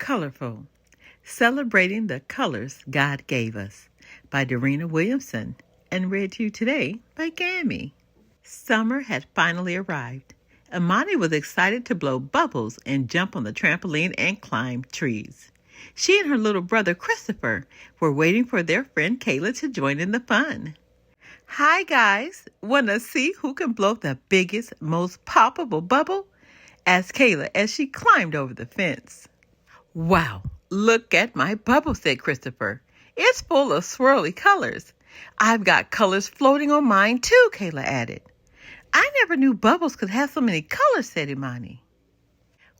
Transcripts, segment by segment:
Colorful, Celebrating the Colors God Gave Us by Dorena Williamson and read to you today by Gammy. Summer had finally arrived. Imani was excited to blow bubbles and jump on the trampoline and climb trees. She and her little brother Christopher were waiting for their friend Kayla to join in the fun. Hi guys, wanna see who can blow the biggest, most poppable bubble? Asked Kayla as she climbed over the fence. Wow, look at my bubble, said Christopher. It's full of swirly colors. I've got colors floating on mine too, Kayla added. I never knew bubbles could have so many colors, said Imani.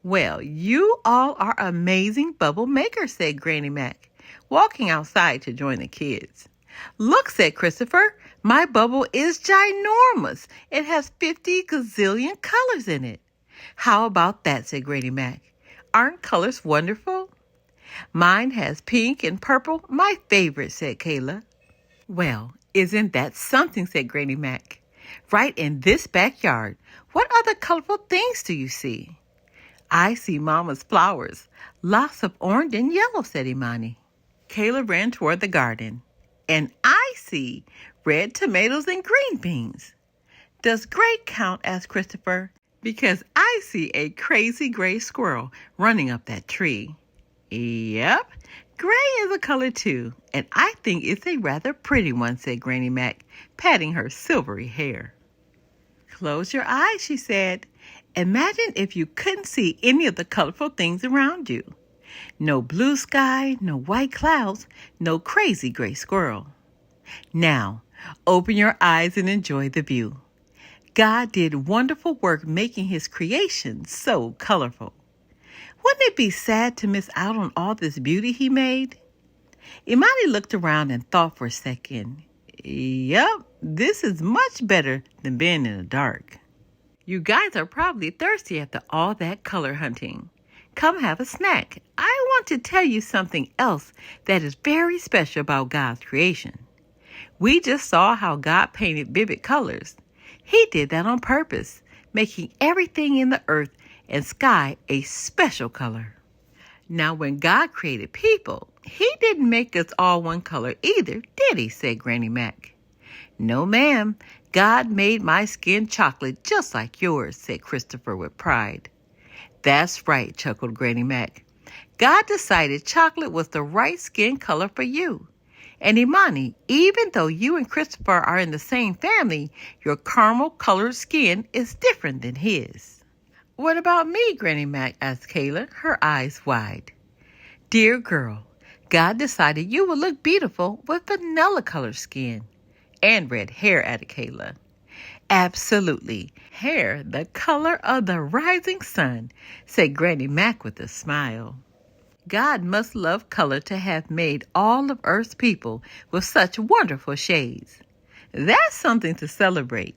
Well, you all are amazing bubble makers, said Granny Mac, walking outside to join the kids. Look, said Christopher, my bubble is ginormous. It has 50 gazillion colors in it. How about that, said Granny Mac. Aren't colors wonderful? Mine has pink and purple, my favorite, said Kayla. Well, isn't that something, said Granny Mac. Right in this backyard, what other colorful things do you see? I see Mama's flowers, lots of orange and yellow, said Imani. Kayla ran toward the garden. And I see red tomatoes and green beans. Does gray count, asked Christopher? Because I see a crazy gray squirrel running up that tree. Yep, gray is a color too, and I think it's a rather pretty one, said Granny Mac, patting her silvery hair. Close your eyes, she said. Imagine if you couldn't see any of the colorful things around you. No blue sky, no white clouds, no crazy gray squirrel. Now, open your eyes and enjoy the view. God did wonderful work making his creation so colorful. Wouldn't it be sad to miss out on all this beauty he made? Imani looked around and thought for a second. Yup, this is much better than being in the dark. You guys are probably thirsty after all that color hunting. Come have a snack. I want to tell you something else that is very special about God's creation. We just saw how God painted vivid colors. He did that on purpose, making everything in the earth and sky a special color. Now, when God created people, he didn't make us all one color either, did he? Said Granny Mac. No, ma'am. God made my skin chocolate just like yours, said Christopher with pride. That's right, chuckled Granny Mac. God decided chocolate was the right skin color for you. And Imani, even though you and Christopher are in the same family, your caramel-colored skin is different than his. What about me, Granny Mac? Asked Kayla, her eyes wide. Dear girl, God decided you would look beautiful with vanilla-colored skin. And red hair, added Kayla. Absolutely. Hair the color of the rising sun, said Granny Mac with a smile. God must love color to have made all of Earth's people with such wonderful shades. That's something to celebrate.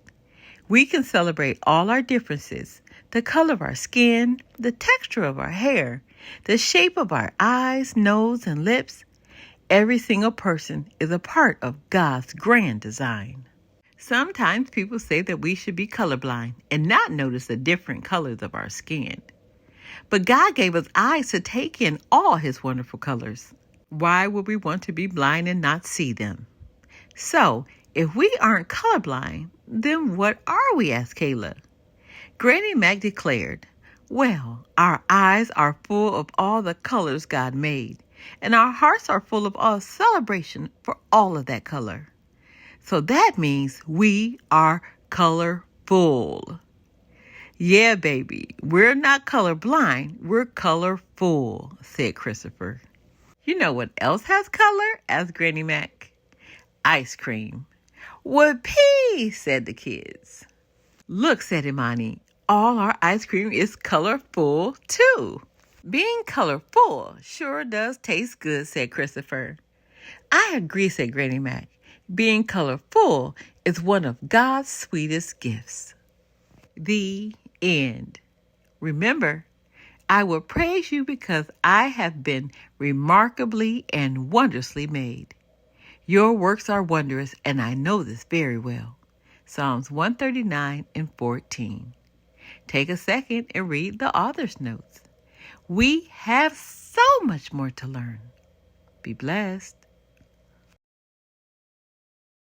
We can celebrate all our differences, the color of our skin, the texture of our hair, the shape of our eyes, nose, and lips. Every single person is a part of God's grand design. Sometimes people say that we should be colorblind and not notice the different colors of our skin. But God gave us eyes to take in all his wonderful colors. Why would we want to be blind and not see them? So, if we aren't colorblind, then what are we? Asked Kayla. Granny Mac declared, well, our eyes are full of all the colors God made, and our hearts are full of all celebration for all of that color. So that means we are colorful. Yeah, baby, we're not colorblind, we're colorful, said Christopher. You know what else has color? Asked Granny Mac. Ice cream. Whoopee, said the kids. Look, said Imani, all our ice cream is colorful too. Being colorful sure does taste good, said Christopher. I agree, said Granny Mac. Being colorful is one of God's sweetest gifts. The end. Remember, I will praise you because I have been remarkably and wondrously made. Your works are wondrous, and I know this very well. Psalms 139 and 14. Take a second and read the author's notes. We have so much more to learn. Be blessed.